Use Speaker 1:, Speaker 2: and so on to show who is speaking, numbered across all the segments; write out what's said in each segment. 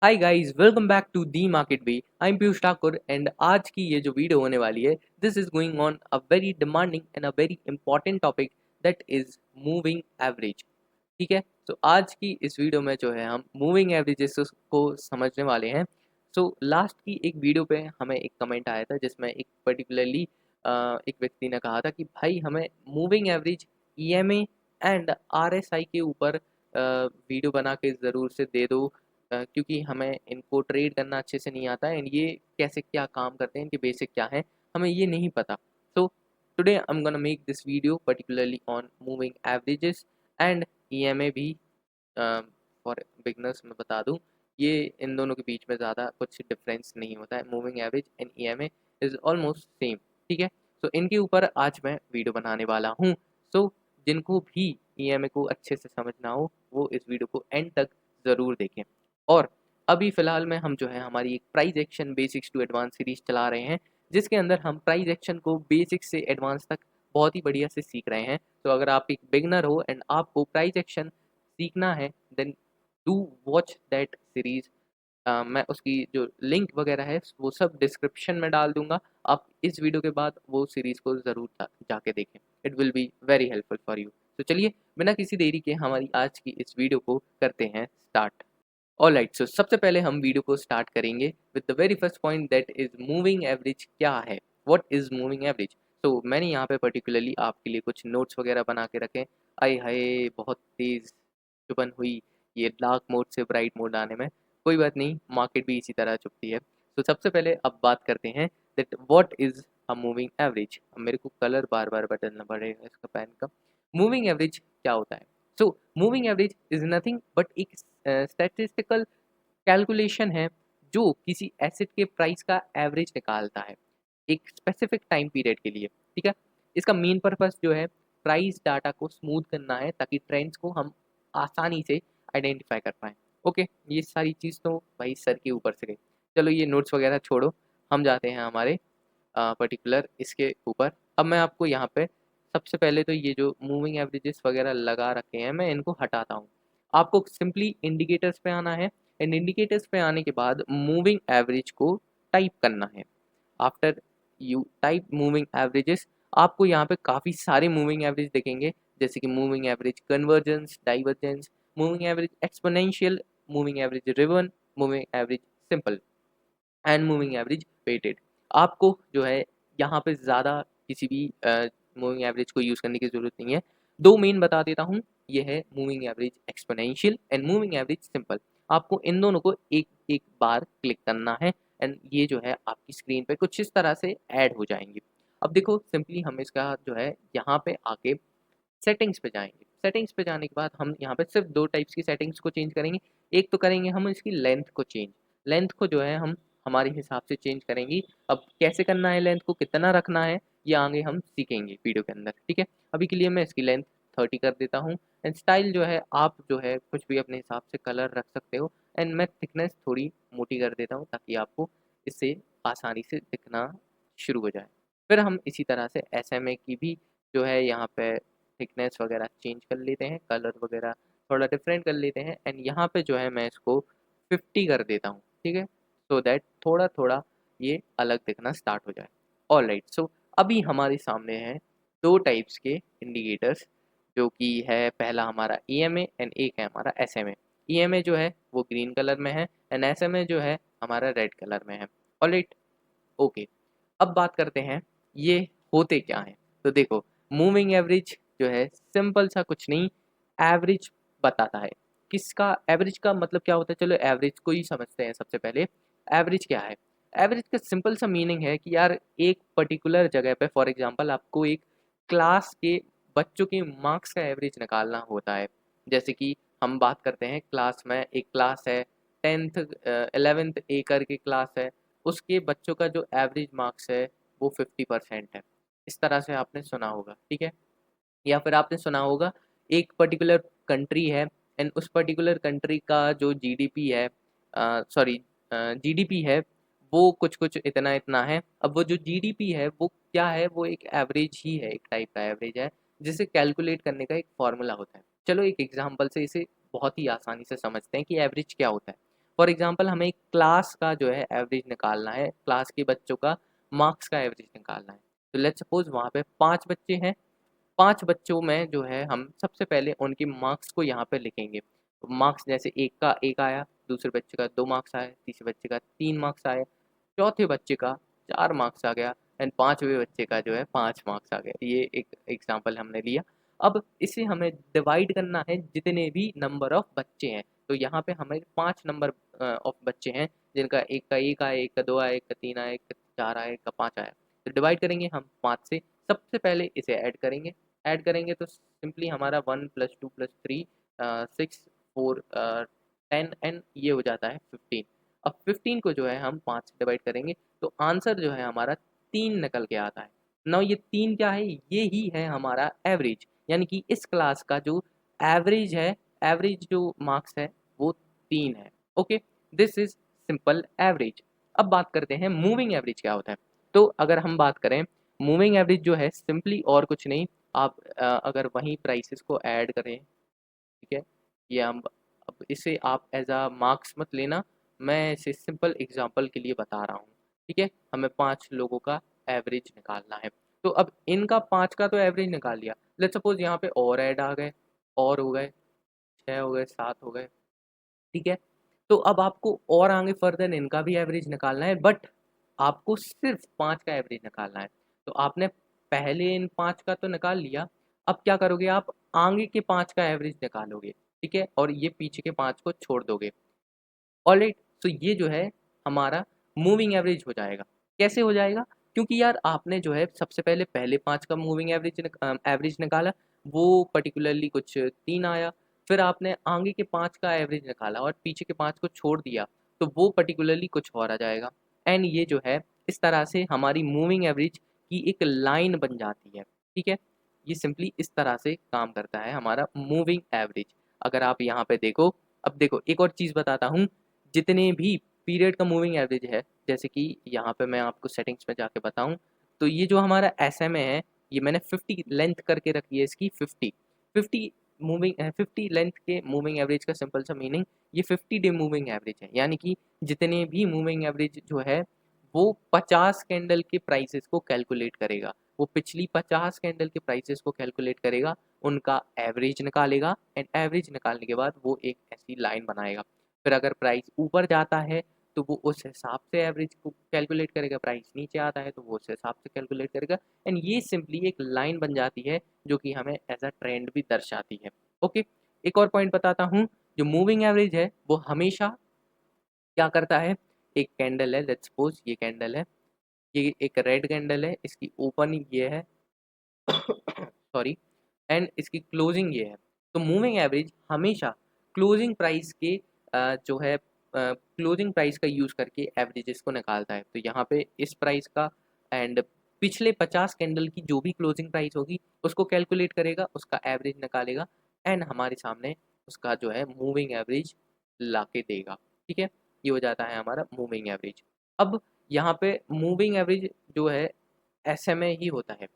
Speaker 1: Hi guys, welcome back to the market way. I am Piyush Thakur and आज की ये जो वीडियो होने वाली है, this is going on a very demanding and a very important topic, that is moving average. ठीक है, तो आज की इस वीडियो में जो है हम मूविंग एवरेजेस को समझने वाले हैं। सो लास्ट की एक वीडियो पे हमें एक कमेंट आया था जिसमें एक पर्टिकुलरली एक व्यक्ति ने कहा था कि भाई हमें moving average, EMA and RSI के ऊपर वीडियो बना के ज़रूर से दे दो, क्योंकि हमें इनको ट्रेड करना अच्छे से नहीं आता है एंड ये कैसे क्या काम करते हैं, इनके बेसिक क्या हैं, हमें ये नहीं पता। So today I am gonna make this video particularly on moving averages and EMA भी। फॉर बिगनर्स मैं बता दूं, ये इन दोनों के बीच में ज़्यादा कुछ डिफरेंस नहीं होता है। Moving average and EMA is almost same. ठीक है, तो इनके ऊपर आज मैं वीडियो बनाने वाला हूँ। सो जिनको भी ईएमए को अच्छे से समझना हो वो इस वीडियो को एंड तक ज़रूर देखें। और अभी फ़िलहाल में हम जो है हमारी एक price action basics to advance series चला रहे हैं, जिसके अंदर हम प्राइस एक्शन को बेसिक्स से एडवांस तक बहुत ही बढ़िया से सीख रहे हैं। तो अगर आप एक बिगनर हो एंड आपको प्राइस एक्शन सीखना है, then do watch that series. मैं उसकी जो लिंक वगैरह है वो सब डिस्क्रिप्शन में डाल दूंगा। आप इस वीडियो के बाद वो सीरीज़ को ज़रूर जाके देखें, it will be very helpful for you. तो चलिए बिना किसी देरी के हमारी आज की इस वीडियो को करते हैं स्टार्ट। ऑलराइट, सो सबसे पहले हम वीडियो को स्टार्ट करेंगे with the very first point, that is moving average क्या है, व्हाट इज मूविंग एवरेज। तो मैंने यहाँ पे पर्टिकुलरली आपके लिए कुछ नोट्स वगैरह बना के रखे। आए हाय, बहुत तेज़ चुभन हुई ये डार्क मोड से ब्राइट मोड आने में। कोई बात नहीं, मार्केट भी इसी तरह चुभती है। तो सबसे पहले अब बात करते हैं that what is a moving average. अब मेरे को कलर बार बार बदलना पड़ेगा इसका पेन का। मूविंग एवरेज क्या होता है? So moving average is nothing but एक स्टैटिस्टिकल कैलकुलेशन है जो किसी एसेट के प्राइस का एवरेज निकालता है एक स्पेसिफिक टाइम पीरियड के लिए। ठीक है, इसका मेन पर्पस जो है प्राइस डाटा को स्मूथ करना है ताकि ट्रेंड्स को हम आसानी से आइडेंटिफाई कर पाएँ। ओके, ये सारी चीज़ तो भाई सर के ऊपर से गई। चलो ये नोट्स वगैरह छोड़ो, हम जाते हैं हमारे पर्टिकुलर इसके ऊपर। अब मैं आपको यहाँ पे सबसे पहले तो ये जो मूविंग एवरेजेस वगैरह लगा रखे हैं मैं इनको हटाता हूँ। आपको सिंपली इंडिकेटर्स पे आना है एंड इंडिकेटर्स पे आने के बाद मूविंग एवरेज को टाइप करना है। After you type moving averages, आपको यहाँ पे काफ़ी सारे मूविंग एवरेज दिखेंगे, जैसे कि moving average convergence, divergence, moving average exponential, moving average ribbon, moving average simple and moving average weighted. आपको जो है यहाँ पे ज़्यादा किसी भी मूविंग एवरेज को यूज़ करने की ज़रूरत नहीं है। दो मेन बता देता हूँ, ये है moving average exponential and moving average simple. आपको इन दोनों को एक एक बार क्लिक करना है एंड ये जो है आपकी स्क्रीन पे कुछ इस तरह से ऐड हो जाएंगे। अब देखो सिंपली हम इसका जो है यहाँ पे आके सेटिंग्स पे जाएंगे। सेटिंग्स पे जाने के बाद हम यहाँ पे सिर्फ दो टाइप्स की सेटिंग्स को चेंज करेंगे। एक तो करेंगे हम इसकी लेंथ को चेंज। लेंथ को जो है हम हमारे हिसाब से चेंज करेंगे। अब कैसे करना है, लेंथ को कितना रखना है, ये आगे हम सीखेंगे वीडियो के अंदर। ठीक है, अभी के लिए मैं इसकी लेंथ 30 कर देता हूँ एंड स्टाइल जो है आप जो है कुछ भी अपने हिसाब से कलर रख सकते हो एंड मैं थिकनेस थोड़ी मोटी कर देता हूँ ताकि आपको इससे आसानी से दिखना शुरू हो जाए। फिर हम इसी तरह से SMA की भी जो है यहाँ पे थिकनेस वगैरह चेंज कर लेते हैं, कलर वगैरह थोड़ा डिफरेंट कर लेते हैं एंड यहाँ पे जो है मैं इसको 50 कर देता हूँ। ठीक है, सो दैट थोड़ा थोड़ा ये अलग दिखना स्टार्ट हो जाए। ऑलराइट, सो अभी हमारे सामने हैं दो टाइप्स के इंडिकेटर्स, जो कि है पहला हमारा EMA एंड एक है हमारा SMA। EMA जो है वो ग्रीन कलर में है एंड SMA जो है हमारा रेड कलर में है। ऑलराइट, ओके, अब बात करते हैं ये होते क्या हैं। तो देखो, मूविंग एवरेज जो है सिंपल सा कुछ नहीं, एवरेज बताता है। किसका एवरेज का मतलब क्या होता है, चलो एवरेज को ही समझते हैं सबसे पहले। एवरेज क्या है? एवरेज का सिंपल सा मीनिंग है कि यार एक पर्टिकुलर जगह पे, फॉर एग्जांपल आपको एक क्लास के बच्चों के मार्क्स का एवरेज निकालना होता है। जैसे कि हम बात करते हैं क्लास में, एक क्लास है 10th 11th ए करके क्लास है, उसके बच्चों का जो एवरेज मार्क्स है वो 50% है। इस तरह से आपने सुना होगा। ठीक है, या फिर आपने सुना होगा एक पर्टिकुलर कंट्री है एंड उस पर्टिकुलर कंट्री का जो जीडीपी है, सॉरी जीडीपी है, वो कुछ कुछ इतना इतना है। अब वो जो जीडीपी है वो क्या है, वो एक एवरेज ही है, एक टाइप का एवरेज है जिसे कैलकुलेट करने का एक फॉर्मूला होता है। चलो एक एग्जांपल से इसे बहुत ही आसानी से समझते हैं कि एवरेज क्या होता है। फॉर एग्जांपल हमें क्लास का जो है एवरेज निकालना है, क्लास के बच्चों का मार्क्स का एवरेज निकालना है। तो लेट्स सपोज वहाँ पे 5 बच्चे हैं, 5 बच्चों में जो है हम सबसे पहले उनके मार्क्स को यहाँ पे लिखेंगे। मार्क्स जैसे एक का 1 आया, दूसरे बच्चे का 2 मार्क्स आए, तीसरे बच्चे का 3 मार्क्स आए, चौथे बच्चे का 4 मार्क्स आ गया एंड 5वें बच्चे का जो है 5 मार्क्स आ गया। ये एक एग्जांपल हमने लिया। अब इसे हमें डिवाइड करना है जितने भी नंबर ऑफ बच्चे हैं। तो यहाँ पे हमें 5 नंबर ऑफ बच्चे हैं जिनका एक का 1 आया, एक का 2 आया, एक का 3 आया, एक का 4 आया, एक का 5 आया। तो डिवाइड करेंगे हम 5 से। सबसे पहले इसे ऐड करेंगे तो सिंपली हमारा 1 + 2 + 3 6 4 10 एंड ये हो जाता है 15। अब 15 को जो है हम 5 से डिवाइड करेंगे तो आंसर जो है हमारा 3 निकल के आता है। नाउ ये 3 क्या है? ये ही है हमारा एवरेज, यानी कि इस क्लास का जो एवरेज है, एवरेज जो मार्क्स है वो 3 है। Okay, this is simple average. अब बात करते हैं मूविंग एवरेज क्या होता है। तो अगर हम बात करें मूविंग एवरेज जो है सिंपली और कुछ नहीं, आप अगर वहीं प्राइसेस को ऐड करें, ठीक है, ये हम अब इसे आप एज अ मार्क्स मत लेना, मैं इसे सिंपल एग्जांपल के लिए बता रहा हूँ। ठीक है, हमें 5 लोगों का एवरेज निकालना है। तो अब इनका 5 का तो एवरेज निकाल लिया, लेट्स सपोज यहाँ पे और ऐड आ गए, और हो गए 6 हो गए, 7 हो गए। ठीक है, तो अब आपको और आगे फर्दर इनका भी एवरेज निकालना है, बट आपको सिर्फ 5 का एवरेज निकालना है। तो आपने पहले इन 5 का तो निकाल लिया, अब क्या करोगे आप आगे के 5 का एवरेज निकालोगे। ठीक है, और ये पीछे के 5 को छोड़ दोगे। ऑलराइट, तो ये जो है हमारा मूविंग एवरेज हो जाएगा। कैसे हो जाएगा? क्योंकि यार आपने जो है सबसे पहले पहले 5 का मूविंग एवरेज निकाला, वो पर्टिकुलरली कुछ 3 आया। फिर आपने आगे के 5 का एवरेज निकाला और पीछे के 5 को छोड़ दिया, तो वो पर्टिकुलरली कुछ और आ जाएगा। एंड ये जो है इस तरह से हमारी मूविंग एवरेज की एक लाइन बन जाती है। ठीक है, ये सिंपली इस तरह से काम करता है हमारा मूविंग एवरेज। अगर आप यहाँ पे देखो, अब देखो एक और चीज़ बताता हूँ, जितने भी पीरियड का मूविंग एवरेज है, जैसे कि यहाँ पे मैं आपको सेटिंग्स में जाके बताऊँ, तो ये जो हमारा SMA है, ये मैंने 50 लेंथ करके रखी है इसकी, 50 50 लेंथ के मूविंग एवरेज का सिंपल सा मीनिंग, ये 50 डे मूविंग एवरेज है। यानी कि जितने भी मूविंग एवरेज जो है वो 50 कैंडल के प्राइसेस को कैलकुलेट करेगा, वो पिछली 50 कैंडल के प्राइसेस को कैलकुलेट करेगा, उनका एवरेज निकालेगा एंड एवरेज निकालने के बाद वो एक ऐसी लाइन बनाएगा। फिर अगर प्राइस ऊपर जाता है तो वो उस हिसाब से एवरेज को कैलकुलेट करेगा, प्राइस नीचे आता है तो वो उस हिसाब से कैलकुलेट करेगा। एंड ये सिंपली एक लाइन बन जाती है जो कि हमें एज अ ट्रेंड भी दर्शाती है। ओके, एक और पॉइंट बताता हूँ, जो मूविंग एवरेज है वो हमेशा क्या करता है, एक कैंडल है, लेट्स सपोज ये कैंडल है, ये एक रेड कैंडल है, इसकी ओपनिंग ये है सॉरी, एंड इसकी क्लोजिंग ये है। तो मूविंग एवरेज हमेशा क्लोजिंग प्राइस के जो है क्लोजिंग प्राइस का यूज़ करके एवरेजेस को निकालता है। तो यहाँ पे इस प्राइस का एंड पिछले 50 कैंडल की जो भी क्लोजिंग प्राइस होगी उसको कैलकुलेट करेगा, उसका एवरेज निकालेगा एंड हमारे सामने उसका जो है मूविंग एवरेज ला के देगा। ठीक है, ये हो जाता है हमारा मूविंग एवरेज। अब यहाँ पे मूविंग एवरेज जो है SMA ही होता है,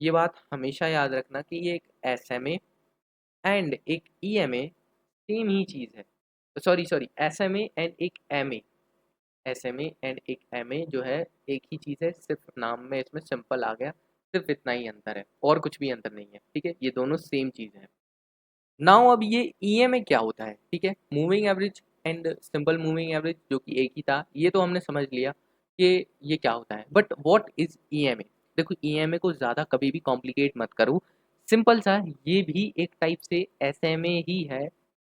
Speaker 1: ये बात हमेशा याद रखना कि ये एक SMA एंड एक EMA सेम ही चीज़ है। सॉरी, SMA एंड एक MA, SMA एंड एक MA जो है एक ही चीज़ है, सिर्फ नाम में इसमें सिंपल आ गया, सिर्फ इतना ही अंतर है और कुछ भी अंतर नहीं है। ठीक है, ये दोनों सेम चीज़ है। नाउ अब ये EMA क्या होता है? ठीक है, moving average and simple moving average जो कि एक ही था, ये तो हमने समझ लिया कि ये क्या होता है, बट व्हाट इज EMA? देखो EMA को ज़्यादा कभी भी कॉम्प्लिकेट मत करो, सिंपल सा ये भी एक टाइप से SMA ही है।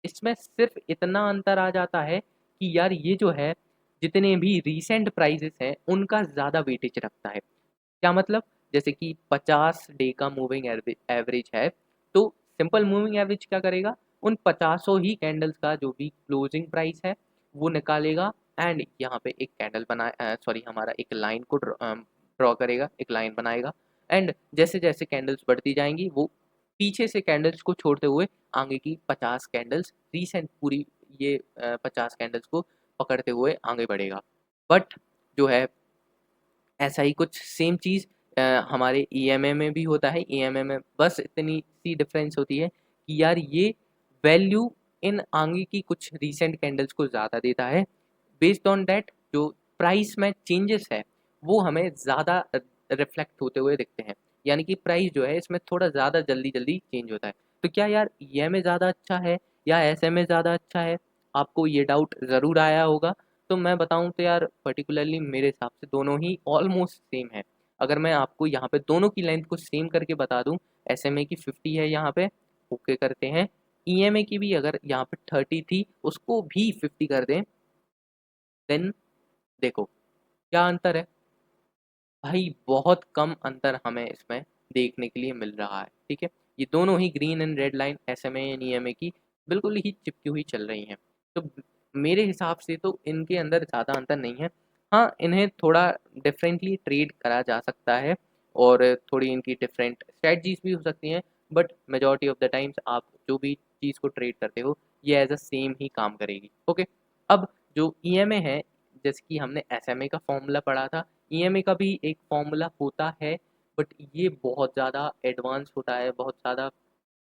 Speaker 1: इसमें सिर्फ इतना अंतर आ जाता है कि यार ये जो है जितने भी रीसेंट प्राइजेस हैं उनका ज़्यादा वेटेज रखता है। क्या मतलब? जैसे कि 50 डे का मूविंग एवरेज है, तो सिंपल मूविंग एवरेज क्या करेगा, उन 50 ही कैंडल्स का जो भी क्लोजिंग प्राइस है वो निकालेगा एंड यहाँ पे एक कैंडल बना सॉरी हमारा एक लाइन को ड्रॉ करेगा, एक लाइन बनाएगा एंड जैसे जैसे कैंडल्स बढ़ती जाएंगी वो पीछे से कैंडल्स को छोड़ते हुए आगे की 50 कैंडल्स रीसेंट पूरी ये 50 कैंडल्स को पकड़ते हुए आगे बढ़ेगा। बट जो है ऐसा ही कुछ सेम चीज़ हमारे EMA में भी होता है। EMA में बस इतनी सी डिफरेंस होती है कि यार ये वैल्यू इन आगे की कुछ रीसेंट कैंडल्स को ज़्यादा देता है। बेस्ड ऑन दैट जो प्राइस में चेंजेस है वो हमें ज़्यादा रिफ्लेक्ट होते हुए दिखते हैं, यानी कि प्राइस जो है इसमें थोड़ा ज़्यादा जल्दी जल्दी चेंज होता है। तो क्या यार EMA ज़्यादा अच्छा है या SMA ज़्यादा अच्छा है? आपको ये डाउट ज़रूर आया होगा। तो मैं बताऊं तो यार पर्टिकुलरली मेरे हिसाब से दोनों ही ऑलमोस्ट सेम है। अगर मैं आपको यहाँ पे दोनों की लेंथ को सेम करके बता दूं, SMA की 50 है यहाँ पे, ओके करते हैं। EMA की भी अगर यहाँ पे 30 थी उसको भी 50 कर दें, देन देखो क्या अंतर है भाई, बहुत कम अंतर हमें इसमें देखने के लिए मिल रहा है। ठीक है, ये दोनों ही green and red line SMA and EMA की बिल्कुल ही चिपकी हुई चल रही हैं। तो मेरे हिसाब से तो इनके अंदर ज़्यादा अंतर नहीं है। हाँ, इन्हें थोड़ा डिफरेंटली ट्रेड करा जा सकता है और थोड़ी इनकी डिफरेंट स्ट्रेटजीज भी हो सकती हैं, but majority of the times आप जो भी चीज़ को ट्रेड करते हो ये एज अ सेम ही काम करेगी। ओके, अब जो EMA है, जैसे कि हमने SMA का फॉर्मूला पढ़ा था, EMA का भी एक फॉर्मूला होता है, बट ये बहुत ज़्यादा एडवांस होता है, बहुत ज़्यादा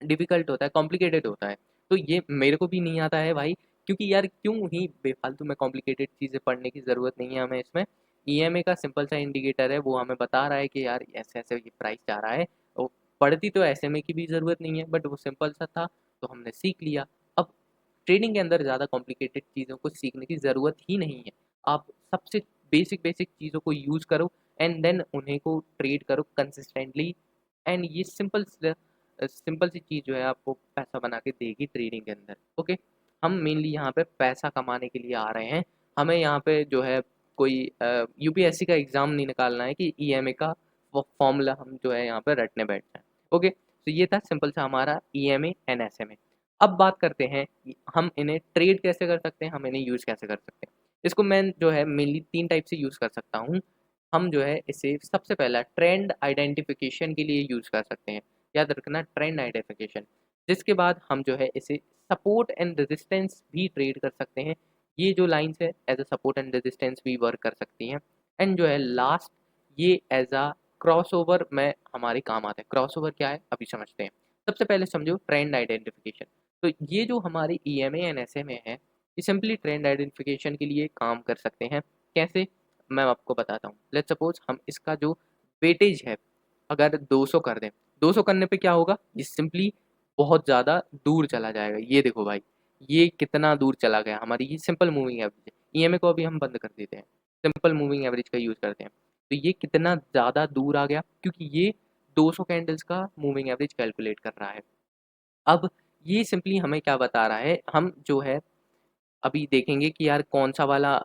Speaker 1: डिफ़िकल्ट होता है, कॉम्प्लिकेटेड होता है। तो ये मेरे को भी नहीं आता है भाई, क्योंकि यार क्यों ही बेफ़ालतू में कॉम्प्लिकेटेड चीज़ें पढ़ने की ज़रूरत नहीं है हमें इसमें। EMA का सिंपल सा इंडिकेटर है, वो हमें बता रहा है कि यार ऐसे-ऐसे ये प्राइस जा रहा है। और पढ़ती तो SMA की भी ज़रूरत नहीं है, बट वो सिंपल सा था, तो हमने सीख लिया। अब ट्रेडिंग के अंदर ज़्यादा कॉम्प्लिकेटेड चीज़ों को सीखने की ज़रूरत ही नहीं है। आप सबसे बेसिक बेसिक चीज़ों को यूज़ करो एंड देन उन्हें को ट्रेड करो कंसिस्टेंटली, एंड ये सिंपल सी चीज़ जो है आपको पैसा बना के देगी ट्रेडिंग के अंदर। ओके, हम मेनली यहाँ पे पैसा कमाने के लिए आ रहे हैं। हमें यहाँ पे जो है कोई UPSC का एग्ज़ाम नहीं निकालना है कि EMA का फॉर्मूला हम जो है यहाँ पे रटने बैठ जाएँ। ओके, तो ये था सिंपल सा हमारा EMA एंड SMA। अब बात करते हैं कि हम इन्हें ट्रेड कैसे कर सकते हैं, हम इन्हें यूज़ कैसे कर सकते हैं। इसको मैं जो है मेनली 3 टाइप से यूज़ कर सकता हूँ। हम जो है इसे सबसे पहला ट्रेंड आइडेंटिफिकेशन के लिए यूज़ कर सकते हैं। याद रखना, ट्रेंड आइडेंटिफिकेशन। जिसके बाद हम जो है इसे सपोर्ट एंड रेजिस्टेंस भी ट्रेड कर सकते हैं। ये जो लाइन्स है as a support and resistance भी वर्क कर सकती हैं। एंड जो है लास्ट, ये एज अ क्रॉसओवर में हमारे काम आता है। क्रॉसओवर क्या है अभी समझते हैं। सबसे पहले समझो ट्रेंड आइडेंटिफिकेशन। तो ये जो हमारी EMA एंड SMA है, ये सिंपली ट्रेंड आइडेंटिफिकेशन के लिए काम कर सकते हैं। कैसे, मैं आपको बताता हूँ। लेट्स सपोज हम इसका जो वेटेज है अगर 200 कर दें, 200 करने पे क्या होगा, ये सिंपली बहुत ज़्यादा दूर चला जाएगा। ये देखो भाई, ये कितना दूर चला गया, हमारी ये सिंपल मूविंग एवरेज है। EMA को अभी हम बंद कर देते हैं, सिंपल मूविंग एवरेज का यूज़ करते हैं। तो ये कितना ज़्यादा दूर आ गया, क्योंकि ये 200 कैंडल्स का मूविंग एवरेज कैलकुलेट कर रहा है। अब ये सिंपली हमें क्या बता रहा है, हम जो है अभी देखेंगे कि यार कौन सा वाला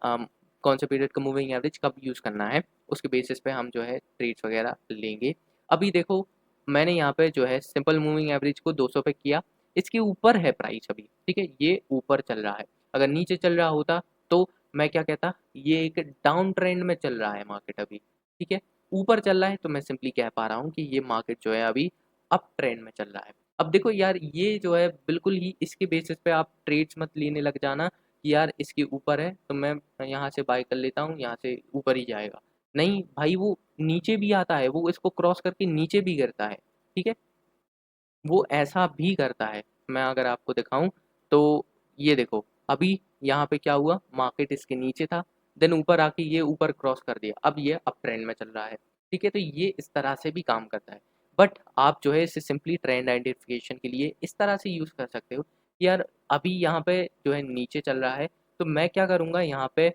Speaker 1: कौन से पीरियड का मूविंग एवरेज कब यूज़ करना है, उसके बेसिस पे हम जो है ट्रेड्स वगैरह लेंगे। अभी देखो, मैंने यहाँ पे जो है सिंपल मूविंग एवरेज को 200 पे किया, इसके ऊपर है प्राइस अभी, ठीक है, ये ऊपर चल रहा है। अगर नीचे चल रहा होता तो मैं क्या कहता, ये एक डाउन ट्रेंड में चल रहा है मार्केट अभी, ठीक है। ऊपर चल रहा है तो मैं सिंपली कह पा रहा हूँ कि ये मार्केट जो है अभी अप ट्रेंड में चल रहा है। अब देखो यार, ये जो है बिल्कुल ही इसके बेसिस पे आप ट्रेड्स मत लेने लग जाना कि यार इसके ऊपर है तो मैं यहाँ से बाय कर लेता हूँ, यहाँ से ऊपर ही जाएगा। नहीं भाई, वो नीचे भी आता है, वो इसको क्रॉस करके नीचे भी गिरता है, ठीक है, वो ऐसा भी करता है। मैं अगर आपको दिखाऊं तो ये देखो, अभी यहाँ पे क्या हुआ, मार्केट इसके नीचे था, देन ऊपर आके ये ऊपर क्रॉस कर दिया, अब ये अप ट्रेंड में चल रहा है, ठीक है। तो ये इस तरह से भी काम करता है। बट आप जो है इसे सिंपली ट्रेंड आइडेंटिफिकेशन के लिए इस तरह से यूज़ कर सकते हो कि यार अभी यहाँ पे जो है नीचे चल रहा है, तो मैं क्या करूँगा, यहाँ पे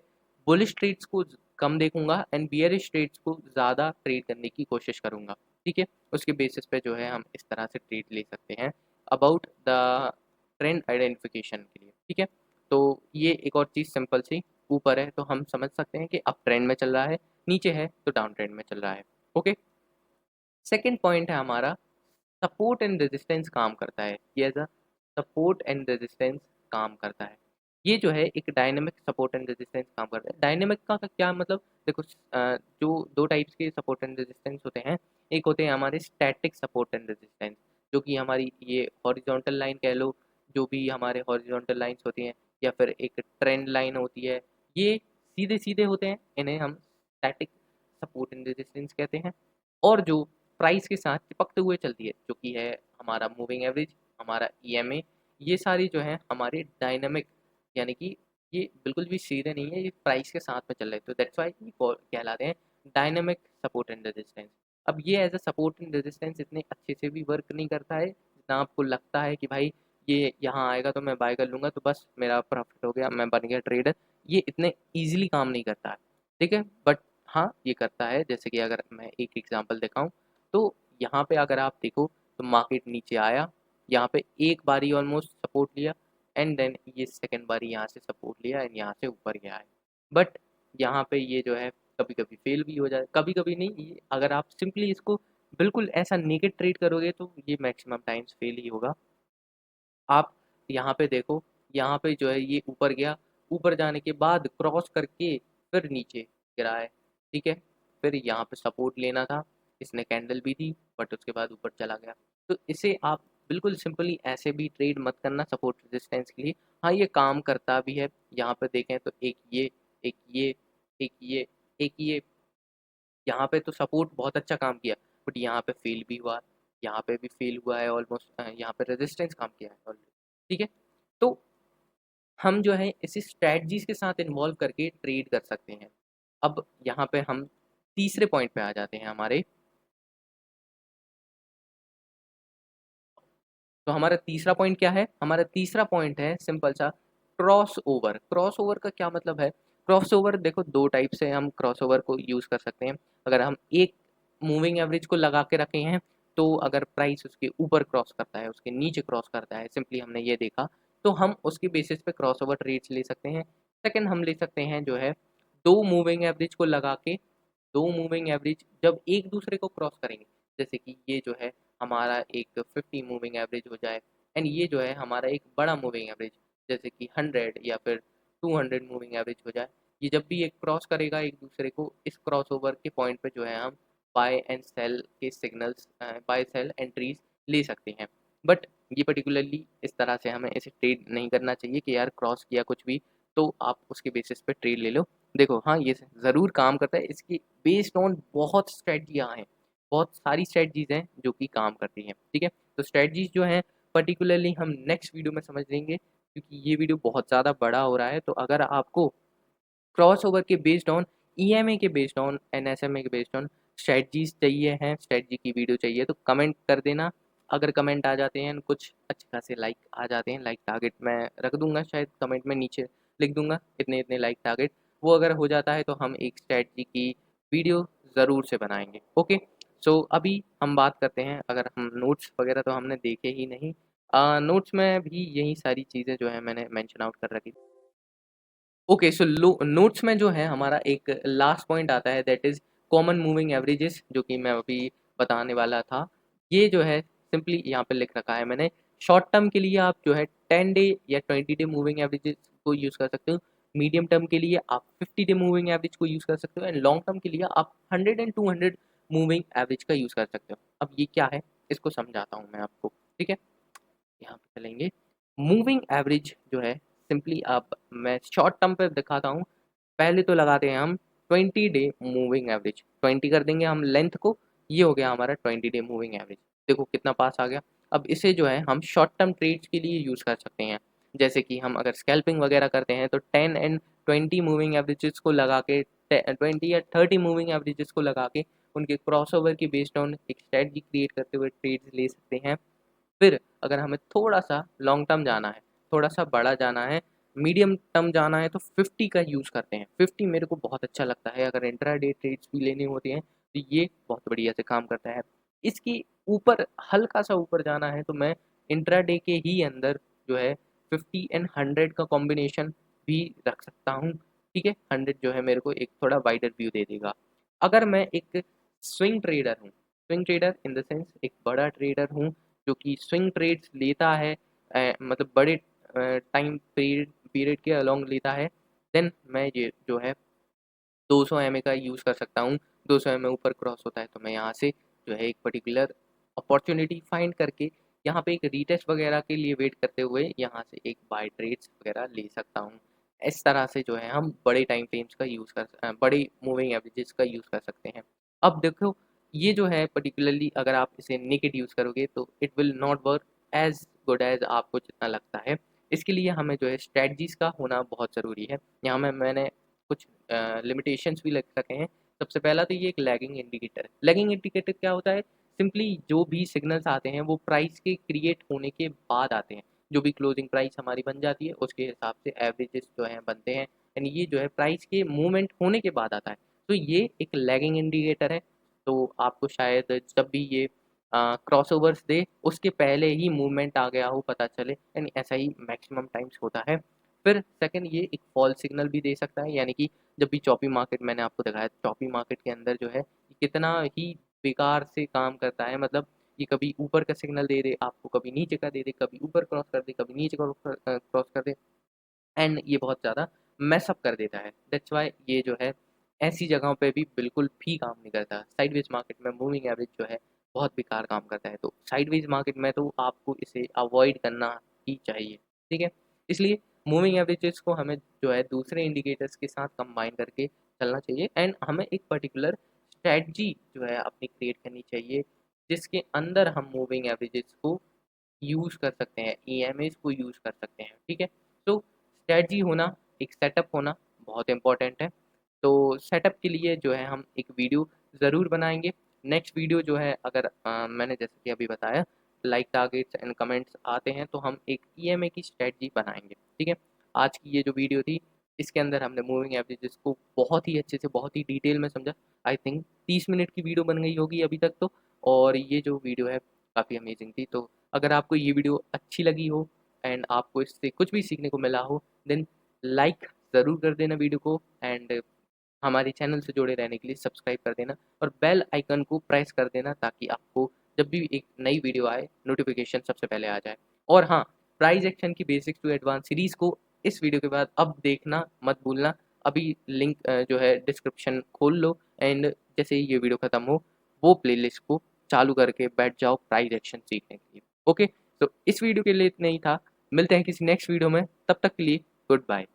Speaker 1: बुलिश ट्रेड्स को कम देखूंगा एंड बियरिश ट्रेड्स को ज़्यादा ट्रेड करने की कोशिश करूँगा, ठीक है। उसके बेसिस पे जो है हम इस तरह से ट्रेड ले सकते हैं अबाउट द ट्रेंड आइडेंटिफिकेशन के लिए, ठीक है। तो ये एक और चीज़ सिंपल सी, ऊपर है तो हम समझ सकते हैं कि अप ट्रेंड में चल रहा है, नीचे है तो डाउन ट्रेंड में चल रहा है। ओके, सेकेंड पॉइंट है हमारा, सपोर्ट एंड रेजिस्टेंस काम करता है। ये as a support and resistance काम करता है। ये जो है एक डायनेमिक सपोर्ट एंड रेजिस्टेंस काम करता है। डायनेमिक का क्या मतलब, देखो जो दो टाइप्स के सपोर्ट एंड रेजिस्टेंस होते हैं, एक होते हैं हमारे स्टैटिक सपोर्ट एंड रेजिस्टेंस, जो कि हमारी ये हॉरिजॉन्टल लाइन कह लो, जो भी हमारे हॉरिजॉन्टल लाइंस होती हैं, या फिर एक ट्रेंड लाइन होती है, ये सीधे सीधे होते हैं, इन्हें हम स्टैटिक सपोर्ट एंड रेजिस्टेंस कहते हैं। और जो प्राइस के साथ चिपकते हुए चलती है, जो कि है हमारा मूविंग एवरेज, हमारा EMA, ये सारी जो है हमारे डायनामिक, यानी कि ये बिल्कुल भी सीधे नहीं है, ये प्राइस के साथ में चल रहे हैं, तो दैट्स वाई ये कहलाते हैं डायनामिक सपोर्ट एंड रेजिस्टेंस। अब ये as a support and resistance इतने अच्छे से भी वर्क नहीं करता है जितना आपको लगता है कि भाई ये यहाँ आएगा तो मैं बाय कर लूँगा तो बस मेरा प्रॉफिट हो गया, मैं बन गया ट्रेडर। ये इतने ईजिली काम नहीं करता है, ठीक है। बट हाँ ये करता है, जैसे कि अगर मैं एक एग्जांपल दिखाऊं तो यहाँ पे अगर आप देखो तो मार्केट नीचे आया, यहाँ पे एक बारी ऑलमोस्ट सपोर्ट लिया एंड देन ये सेकंड बारी यहाँ से सपोर्ट लिया एंड यहाँ से ऊपर गया है। बट यहाँ पे ये जो है कभी कभी फेल भी हो जाए, कभी कभी नहीं, ये अगर आप सिंपली इसको बिल्कुल ऐसा नेकेड ट्रेड करोगे तो ये मैक्सिमम टाइम्स फेल ही होगा। आप यहाँ पे देखो, यहाँ पे जो है ये ऊपर गया, ऊपर जाने के बाद क्रॉस करके फिर नीचे गिरा है, ठीक है। फिर यहाँ पे सपोर्ट लेना था, इसने कैंडल भी दी बट उसके बाद ऊपर चला गया। तो इसे आप बिल्कुल सिंपली ऐसे भी ट्रेड मत करना सपोर्ट रेजिस्टेंस के लिए। हाँ ये काम करता भी है, यहाँ पे देखें तो एक ये, एक ये, एक ये, एक ये, यहाँ पे तो सपोर्ट बहुत अच्छा काम किया बट यहाँ पे फेल भी हुआ, यहाँ पे भी फेल हुआ है ऑलमोस्ट, यहाँ पे रेजिस्टेंस काम किया है ऑलरेडी, ठीक है। तो हम जो है इसी स्ट्रेटजीज के साथ इन्वॉल्व करके ट्रेड कर सकते हैं। अब यहाँ पे हम तीसरे पॉइंट पे आ जाते हैं हमारे। तो हमारा तीसरा पॉइंट क्या है? हमारा तीसरा पॉइंट है सिंपल सा क्रॉस ओवर। क्रॉस ओवर का क्या मतलब है? क्रॉस ओवर देखो दो टाइप से हम क्रॉस ओवर को यूज़ कर सकते हैं। अगर हम एक मूविंग एवरेज को लगा के रखे हैं तो अगर प्राइस उसके ऊपर क्रॉस करता है, उसके नीचे क्रॉस करता है, सिंपली हमने ये देखा, तो हम उसके बेसिस पे क्रॉस ओवर ट्रेड्स ले सकते हैं। सेकंड हम ले सकते हैं जो है दो मूविंग एवरेज को लगा के, दो मूविंग एवरेज जब एक दूसरे को क्रॉस करेंगे, जैसे कि ये जो है हमारा एक 50 मूविंग एवरेज हो जाए एंड ये जो है हमारा एक बड़ा मूविंग एवरेज जैसे कि 100 या फिर 200 मूविंग एवरेज हो जाए, ये जब भी एक क्रॉस करेगा एक दूसरे को, इस क्रॉस ओवर के पॉइंट पे जो है हम बाय एंड सेल के सिग्नल्स, बाय सेल एंट्रीज ले सकते हैं। बट ये पर्टिकुलरली इस तरह से हमें इसे ट्रेड नहीं करना चाहिए कि यार क्रॉस किया कुछ भी तो आप उसके बेसिस पे ट्रेड ले लो। देखो हाँ ये ज़रूर काम करता है, इसकी बेस्ड ऑन बहुत स्ट्रेटजियाँ हैं, बहुत सारी स्ट्रेटजीज हैं जो कि काम करती हैं, ठीक है। तो स्ट्रेटजीज जो हैं पर्टिकुलरली हम नेक्स्ट वीडियो में समझ लेंगे क्योंकि ये वीडियो बहुत ज़्यादा बड़ा हो रहा है। तो अगर आपको क्रॉस ओवर के बेस्ड ऑन, ईएमए के बेस्ड ऑन, एनएसएमए के बेस्ड ऑन स्ट्रेटजीज चाहिए हैं, स्ट्रेटजी की वीडियो चाहिए तो कमेंट कर देना। अगर कमेंट आ जाते हैं कुछ अच्छे खासे लाइक आ जाते हैं, लाइक टारगेट मैं रख दूंगा, शायद कमेंट में नीचे लिख दूंगा इतने इतने लाइक टारगेट, वो अगर हो जाता है तो हम एक स्ट्रेटजी की वीडियो ज़रूर से बनाएंगे। ओके, सो अभी हम बात करते हैं, अगर हम नोट्स वगैरह तो हमने देखे ही नहीं, नोट्स में भी यही सारी चीज़ें जो है मैंने मेंशन आउट कर रखी। ओके, सो नोट्स में जो है हमारा एक लास्ट पॉइंट आता है that is common moving averages, जो कि मैं अभी बताने वाला था। ये जो है सिंपली यहाँ पे लिख रखा है मैंने। शॉर्ट टर्म के लिए आप जो है 10 डे या 20 डे मूविंग एवरेजेस को यूज़ कर सकते हो। मीडियम टर्म के लिए आप 50 डे मूविंग एवरेज को यूज़ कर सकते हो एंड लॉन्ग टर्म के लिए आप 100 एंड 200 मूविंग एवरेज का यूज़ कर सकते हो। अब ये क्या है इसको समझाता हूँ मैं आपको, ठीक है। यहाँ पे चलेंगे, मूविंग एवरेज जो है सिंपली आप, मैं शॉर्ट टर्म पे दिखाता हूँ। पहले तो लगाते हैं हम 20 डे मूविंग एवरेज, 20 कर देंगे हम लेंथ को, ये हो गया हमारा 20 डे मूविंग एवरेज। देखो कितना पास आ गया। अब इसे जो है हम शॉर्ट टर्म ट्रेड्स के लिए यूज़ कर सकते हैं, जैसे कि हम अगर स्कैल्पिंग वगैरह करते हैं तो 10 एंड 20 मूविंग एवरेजेस को लगा के, 20 या 30 मूविंग एवरेजेस को लगा के उनके क्रॉसओवर की बेस्ड ऑन एक स्ट्रेटजी क्रिएट करते हुए ट्रेड्स ले सकते हैं। फिर अगर हमें थोड़ा सा लॉन्ग टर्म जाना है, थोड़ा सा बड़ा जाना है, मीडियम टर्म जाना है तो 50 का यूज़ करते हैं। 50 मेरे को बहुत अच्छा लगता है, अगर इंट्रा डे ट्रेड्स भी लेनी होती हैं तो ये बहुत बढ़िया से काम करता है। इसकी ऊपर हल्का सा ऊपर जाना है तो मैं इंट्रा डे के ही अंदर जो है 50 एंड 100 का कॉम्बिनेशन भी रख सकता हूँ, ठीक है। 100 जो है मेरे को एक थोड़ा वाइडर व्यू दे देगा। अगर मैं एक स्विंग ट्रेडर हूँ, swing trader in the sense एक बड़ा ट्रेडर हूँ जो कि स्विंग ट्रेड्स लेता है, मतलब बड़े टाइम पीरियड पीरियड के अलोंग लेता है, देन मैं ये जो है 200 एम ए का यूज़ कर सकता हूँ। 200 एम ए ऊपर क्रॉस होता है तो मैं यहाँ से जो है एक पर्टिकुलर अपॉर्चुनिटी फाइंड करके यहाँ पे एक रीटेस्ट वगैरह के लिए वेट करते हुए यहाँ से एक बाय ट्रेड्स वगैरह ले सकता हूँ। इस तरह से जो है हम बड़े टाइम फ्रेम्स का यूज़ कर, बड़े मूविंग एवरेजेस का यूज़ कर सकते हैं। अब देखो ये जो है पर्टिकुलरली अगर आप इसे नेकेड यूज़ करोगे तो it will not work as good as आपको जितना लगता है। इसके लिए हमें जो है स्ट्रेटजीज का होना बहुत ज़रूरी है। यहाँ में मैंने कुछ लिमिटेशंस भी लग सके हैं। सबसे पहला तो ये एक लैगिंग इंडिकेटर। लैगिंग इंडिकेटर क्या होता है? सिंपली जो भी सिग्नल्स आते हैं वो प्राइस के क्रिएट होने के बाद आते हैं। जो भी क्लोजिंग प्राइस हमारी बन जाती है उसके हिसाब से एवरेजेस जो हैं बनते हैं, एंड ये जो है प्राइस के मूवमेंट होने के बाद आता है। तो ये एक लैगिंग इंडिकेटर है। तो आपको शायद जब भी ये क्रॉसओवर्स दे उसके पहले ही मूवमेंट आ गया हो पता चले, एंड ऐसा ही मैक्सिमम टाइम्स होता है। फिर सेकंड ये एक फॉल सिग्नल भी दे सकता है, यानी कि जब भी चॉपी मार्केट, मैंने आपको दिखाया चॉपी मार्केट के अंदर जो है कितना ही बेकार से काम करता है। मतलब ये कभी ऊपर का सिग्नल दे दे आपको, कभी नीचे का दे दे, कभी ऊपर क्रॉस कर दे, कभी नीचे क्रॉस कर दे, एंड ये बहुत ज़्यादा मैसअप कर देता है। दैट्स वाई ये जो है ऐसी जगहों पे भी बिल्कुल भी काम नहीं करता। साइडवेज मार्केट में मूविंग एवरेज जो है बहुत बेकार काम करता है। तो साइडवेज मार्केट में तो आपको इसे अवॉइड करना ही चाहिए, ठीक है। इसलिए मूविंग एवरेजेस को हमें जो है दूसरे इंडिकेटर्स के साथ कंबाइन करके चलना चाहिए, एंड हमें एक पर्टिकुलर स्ट्रेटजी जो है अपनी क्रिएट करनी चाहिए जिसके अंदर हम मूविंग एवरेजेस को यूज़ कर सकते हैं, ईएमएस को यूज़ कर सकते हैं, ठीक है। तो स्ट्रेटजी होना, एक सेटअप होना बहुत इंपॉर्टेंट है। तो सेटअप के लिए जो है हम एक वीडियो ज़रूर बनाएंगे। नेक्स्ट वीडियो जो है अगर मैंने जैसे कि अभी बताया लाइक टारगेट्स एंड कमेंट्स आते हैं तो हम एक ईएमए की स्ट्रेटजी बनाएंगे, ठीक है। आज की ये जो वीडियो थी इसके अंदर हमने मूविंग एवरेजेस को बहुत ही अच्छे से बहुत ही डिटेल में समझा। आई थिंक 30 मिनट की वीडियो बन गई होगी अभी तक तो, और ये जो वीडियो है काफ़ी अमेजिंग थी। तो अगर आपको ये वीडियो अच्छी लगी हो एंड आपको इससे कुछ भी सीखने को मिला हो, देन लाइक ज़रूर कर देना वीडियो को, एंड हमारे चैनल से जुड़े रहने के लिए सब्सक्राइब कर देना और बेल आइकन को प्रेस कर देना ताकि आपको जब भी एक नई वीडियो आए नोटिफिकेशन सबसे पहले आ जाए। और हाँ, प्राइस एक्शन की बेसिक्स टू एडवांस सीरीज़ को इस वीडियो के बाद अब देखना मत भूलना। अभी लिंक जो है डिस्क्रिप्शन खोल लो, एंड जैसे ही ये वीडियो ख़त्म हो वो प्लेलिस्ट को चालू करके बैठ जाओ प्राइस एक्शन सीखने के लिए। ओके, तो इस वीडियो के लिए इतना ही था। मिलते हैं किसी नेक्स्ट वीडियो में, तब तक के लिए गुड बाय।